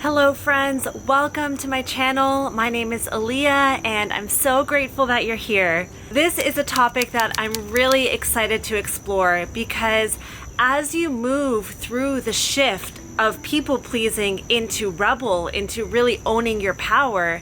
Hello friends, welcome to my channel. My name is Aaliyah and I'm so grateful that you're here. This is a topic that I'm really excited to explore because as you move through the shift of people pleasing into rebel, into really owning your power,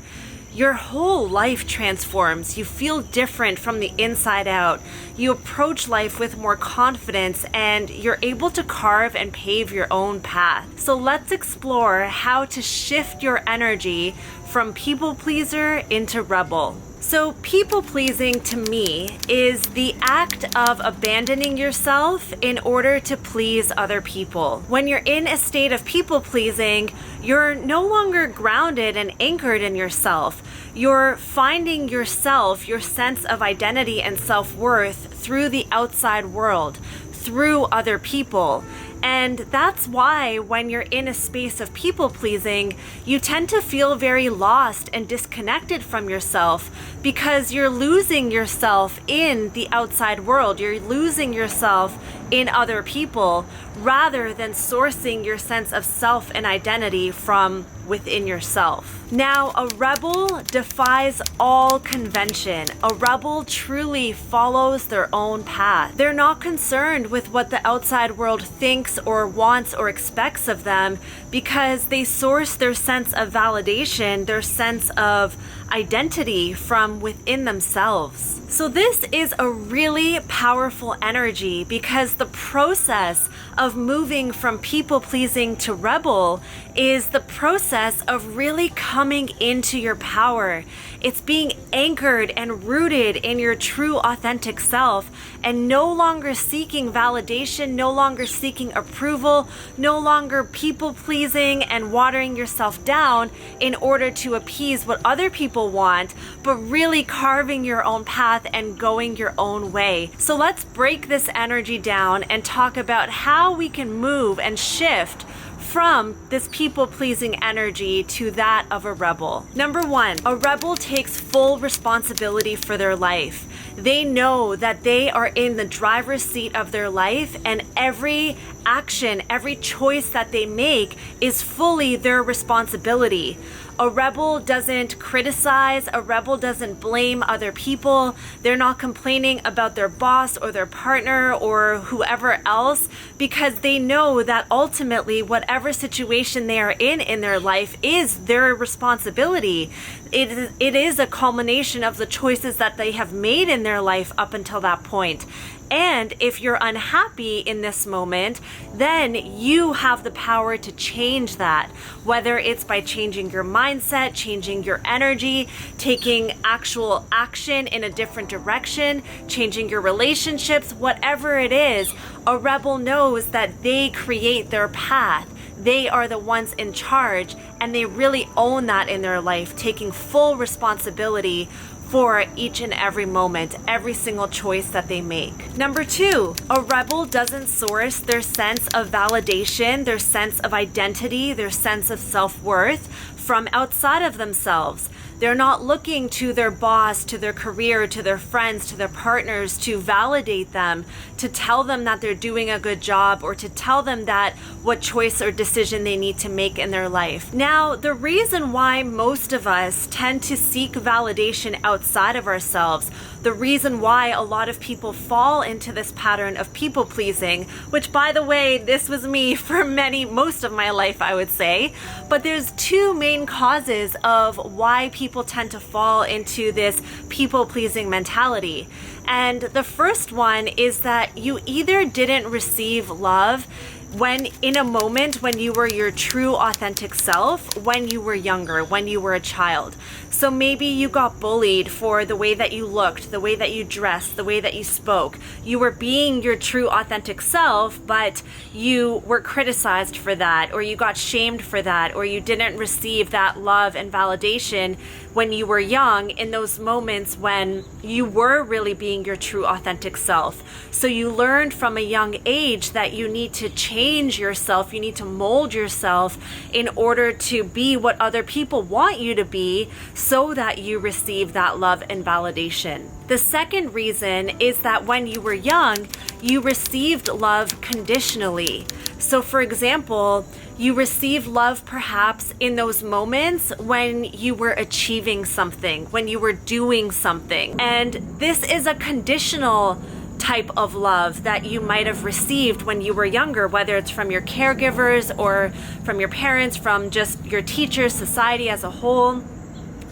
your whole life transforms. You feel different from the inside out. You approach life with more confidence and you're able to carve and pave your own path. So let's explore how to shift your energy from people pleaser into rebel. So people pleasing to me is the act of abandoning yourself in order to please other people. When you're in a state of people pleasing, you're no longer grounded and anchored in yourself. You're finding yourself, your sense of identity and self-worth through the outside world, through other people. And that's why when you're in a space of people pleasing, you tend to feel very lost and disconnected from yourself because you're losing yourself in the outside world. You're losing yourself in other people rather than sourcing your sense of self and identity from within yourself. Now, a rebel defies all convention. A rebel truly follows their own path. They're not concerned with what the outside world thinks or wants or expects of them because they source their sense of validation, their sense of identity from within themselves. So this is a really powerful energy because the process of moving from people pleasing to rebel is the process of really coming into your power. It's being anchored and rooted in your true authentic self and no longer seeking validation, no longer seeking approval, no longer people pleasing and watering yourself down in order to appease what other people want, but really carving your own path and going your own way. So let's break this energy down and talk about how we can move and shift from this people-pleasing energy to that of a rebel. Number one, a rebel takes full responsibility for their life. They know that they are in the driver's seat of their life and every action, every choice that they make is fully their responsibility. A rebel doesn't criticize, a rebel doesn't blame other people. They're not complaining about their boss or their partner or whoever else because they know that ultimately whatever situation they are in their life is their responsibility. It is a culmination of the choices that they have made in their life up until that point. And if you're unhappy in this moment, then you have the power to change that, whether it's by changing your mindset, changing your energy, taking actual action in a different direction, changing your relationships, whatever it is. A rebel knows that they create their path. They are the ones in charge and they really own that in their life, taking full responsibility for each and every moment, every single choice that they make. Number two, a rebel doesn't source their sense of validation, their sense of identity, their sense of self-worth from outside of themselves. They're not looking to their boss, to their career, to their friends, to their partners to validate them, to tell them that they're doing a good job or to tell them that what choice or decision they need to make in their life. Now, the reason why most of us tend to seek validation outside of ourselves, the reason why a lot of people fall into this pattern of people pleasing, which by the way, this was me for most of my life, I would say, but there's two main causes of why people tend to fall into this people-pleasing mentality. And the first one is that you either didn't receive love when in a moment when you were your true authentic self, when you were younger, when you were a child. So maybe you got bullied for the way that you looked, the way that you dressed, the way that you spoke. You were being your true authentic self, but you were criticized for that, or you got shamed for that, or you didn't receive that love and validation when you were young in those moments when you were really being your true authentic self. So you learned from a young age that you need to change change yourself, you need to mold yourself in order to be what other people want you to be so that you receive that love and validation. The second reason is that when you were young, you received love conditionally. So for example, you received love perhaps in those moments when you were achieving something, when you were doing something. And this is a conditional type of love that you might have received when you were younger, whether it's from your caregivers or from your parents, from just your teachers, society as a whole.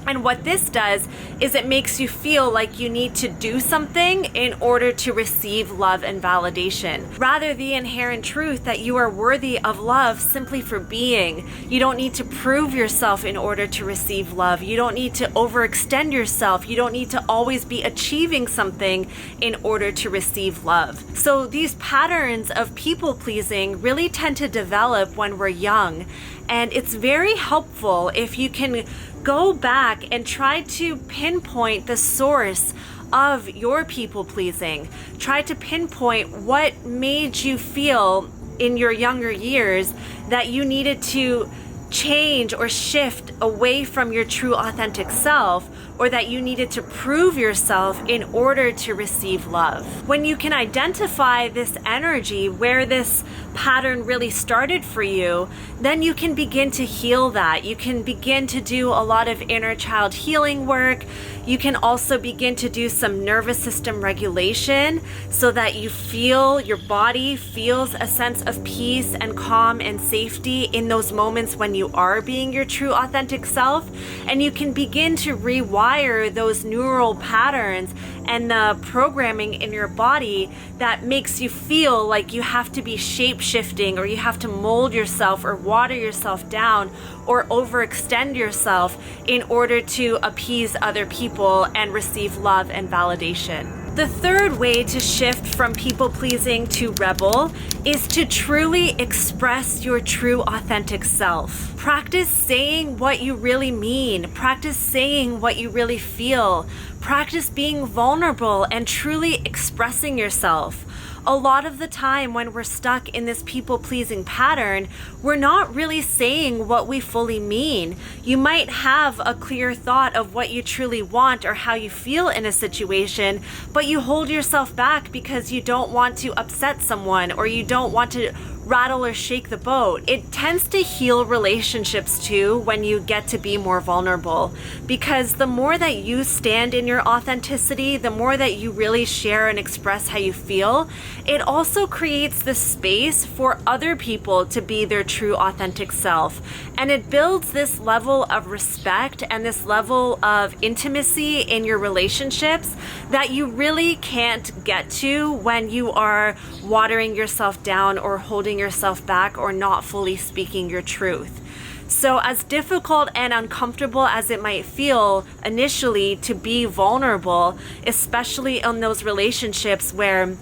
And what this does is it makes you feel like you need to do something in order to receive love and validation. Rather, the inherent truth that you are worthy of love simply for being. You don't need to prove yourself in order to receive love. You don't need to overextend yourself. You don't need to always be achieving something in order to receive love. So these patterns of people pleasing really tend to develop when we're young. And it's very helpful if you can go back and try to pinpoint the source of your people pleasing. Try to pinpoint what made you feel in your younger years that you needed to change or shift away from your true authentic self, or that you needed to prove yourself in order to receive love. When you can identify this energy, where this pattern really started for you, then you can begin to heal that. You can begin to do a lot of inner child healing work. You can also begin to do some nervous system regulation so that you feel, your body feels a sense of peace and calm and safety in those moments when you are being your true authentic self. And you can begin to rewire those neural patterns and the programming in your body that makes you feel like you have to be shape-shifting, or you have to mold yourself or water yourself down or overextend yourself in order to appease other people and receive love and validation. The third way to shift from people-pleasing to rebel is to truly express your true authentic self. Practice saying what you really mean. Practice saying what you really feel. Practice being vulnerable and truly expressing yourself. A lot of the time when we're stuck in this people-pleasing pattern, we're not really saying what we fully mean. You might have a clear thought of what you truly want or how you feel in a situation, but you hold yourself back because you don't want to upset someone, or you don't want to rattle or shake the boat. It tends to heal relationships too when you get to be more vulnerable, because the more that you stand in your authenticity, the more that you really share and express how you feel, it also creates the space for other people to be their true authentic self. And it builds this level of respect and this level of intimacy in your relationships that you really can't get to when you are watering yourself down or holding yourself back or not fully speaking your truth. So as difficult and uncomfortable as it might feel initially to be vulnerable, especially in those relationships where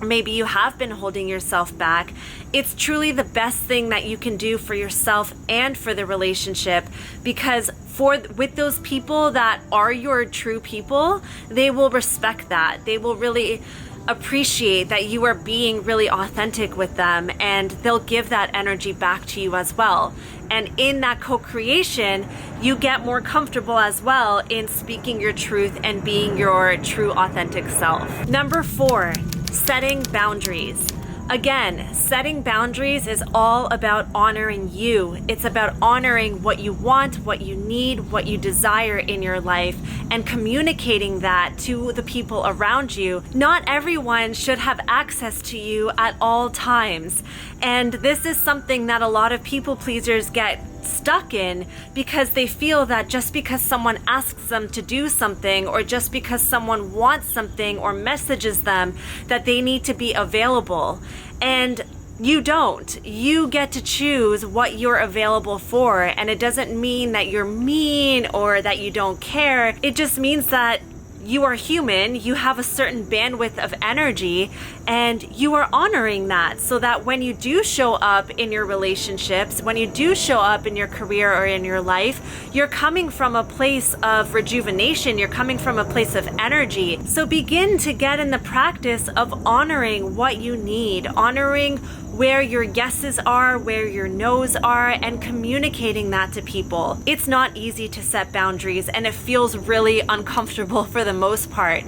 maybe you have been holding yourself back, it's truly the best thing that you can do for yourself and for the relationship, because with those people that are your true people, they will respect that. They will really appreciate that you are being really authentic with them, and they'll give that energy back to you as well. And in that co-creation, you get more comfortable as well in speaking your truth and being your true authentic self. Number 4, setting boundaries. Again, setting boundaries is all about honoring you. It's about honoring what you want, what you need, what you desire in your life, and communicating that to the people around you. Not everyone should have access to you at all times. And this is something that a lot of people pleasers get stuck in, because they feel that just because someone asks them to do something, or just because someone wants something or messages them, that they need to be available. And you don't. You get to choose what you're available for, and it doesn't mean that you're mean or that you don't care. It just means that you are human, you have a certain bandwidth of energy, and you are honoring that, so that when you do show up in your relationships, when you do show up in your career or in your life, you're coming from a place of rejuvenation, you're coming from a place of energy. So begin to get in the practice of honoring what you need, honoring where your yeses are, where your nos are, and communicating that to people. It's not easy to set boundaries, and it feels really uncomfortable for the most part.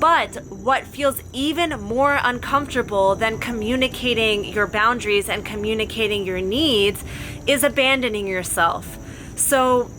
But what feels even more uncomfortable than communicating your boundaries and communicating your needs is abandoning yourself. So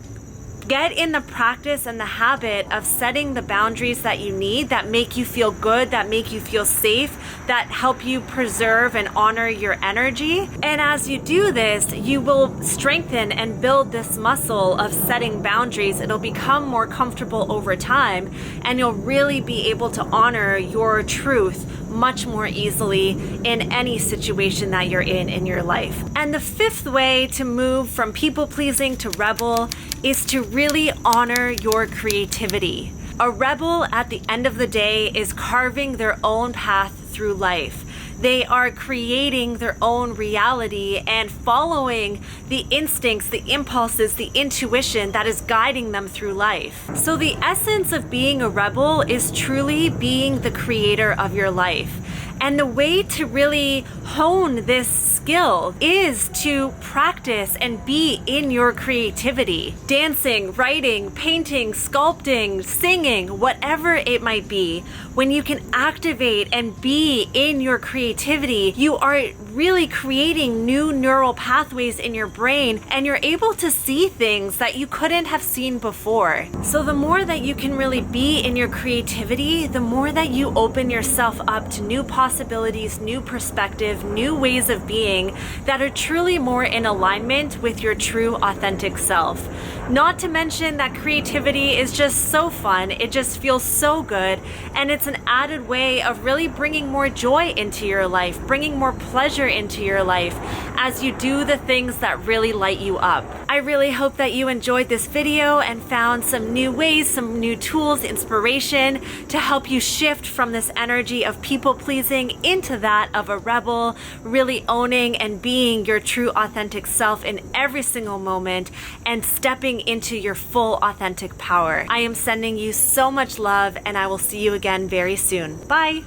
get in the practice and the habit of setting the boundaries that you need, that make you feel good, that make you feel safe, that help you preserve and honor your energy. And as you do this, you will strengthen and build this muscle of setting boundaries. It'll become more comfortable over time, and you'll really be able to honor your truth much more easily in any situation that you're in your life. And the fifth way to move from people pleasing to rebel is to really honor your creativity. A rebel at the end of the day is carving their own path through life. They are creating their own reality and following the instincts, the impulses, the intuition that is guiding them through life. So the essence of being a rebel is truly being the creator of your life. And the way to really hone this skill is to practice and be in your creativity. Dancing, writing, painting, sculpting, singing, whatever it might be. When you can activate and be in your creativity, you are really creating new neural pathways in your brain, and you're able to see things that you couldn't have seen before. So the more that you can really be in your creativity, the more that you open yourself up to new possibilities, new perspective, new ways of being that are truly more in alignment with your true authentic self. Not to mention that creativity is just so fun. It just feels so good, and it's an added way of really bringing more joy into your life, bringing more pleasure into your life as you do the things that really light you up. I really hope that you enjoyed this video and found some new ways, some new tools, inspiration to help you shift from this energy of people pleasing into that of a rebel, really owning and being your true authentic self in every single moment and stepping into your full authentic power. I am sending you so much love, and I will see you again very soon. Bye.